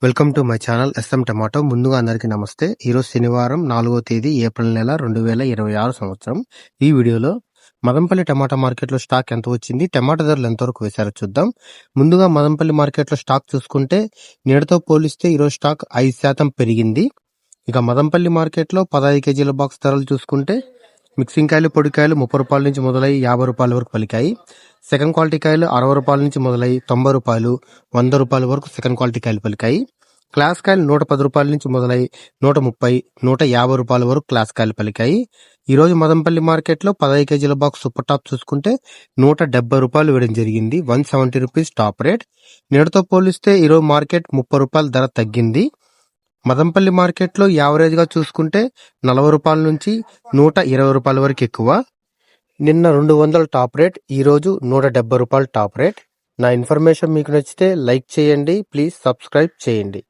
Welcome to my channel S M tomato. ముందుగా అందరికీ నమస్తే. ఈరోజు శనివారం 4వ తేదీ ఏప్రిల్ నెల 2026 సంవత్సరం. ఈ వీడియోలో మదంపల్లి టమాటా మార్కెట్లో స్టాక్ ఎంత వచ్చింది, టమాటా ధరలు ఎంతవరకు వేశారో చూద్దాం. ముందుగా మదంపల్లి మార్కెట్లో స్టాక్ చూసుకుంటే నిన్నటితో పోలిస్తే ఈరోజు స్టాక్ 5% పెరిగింది. ఇక మదంపల్లి మార్కెట్లో 15 కేజీల బాక్స్ ధరలు చూసుకుంటే మిక్సింగ్ కాయలు, పొడికాయలు 30 రూపాయల నుంచి మొదలై 50 రూపాయల వరకు పలికాయి. సెకండ్ క్వాలిటీ కాయలు 60 రూపాయల నుంచి మొదలై 90 రూపాయలు, 100 రూపాయల వరకు సెకండ్ క్వాలిటీ కాయలు పలికాయి. క్లాస్ కాయలు 110 రూపాయల నుంచి మొదలై 130, 150 రూపాయల వరకు క్లాస్ కాయలు పలికాయి. ఈ రోజు మదంపల్లి మార్కెట్లో 15 కేజీల బాక్స్ సూపర్ టాప్ చూసుకుంటే 170 రూపాయలు వేయడం జరిగింది. 170 రూపీస్ టాప్ రేట్. నేటితో పోలిస్తే ఈరోజు మార్కెట్ 30 రూపాయల ధర తగ్గింది. మదంపల్లి మార్కెట్లో యావరేజ్గా చూసుకుంటే 40 రూపాయల నుంచి 120 రూపాయల వరకు ఎక్కువ. నిన్న 200 టాప్ రేట్, ఈరోజు 170 రూపాయలు టాప్ రేట్. నా ఇన్ఫర్మేషన్ మీకు నచ్చితే లైక్ చేయండి, ప్లీజ్ సబ్స్క్రైబ్ చేయండి.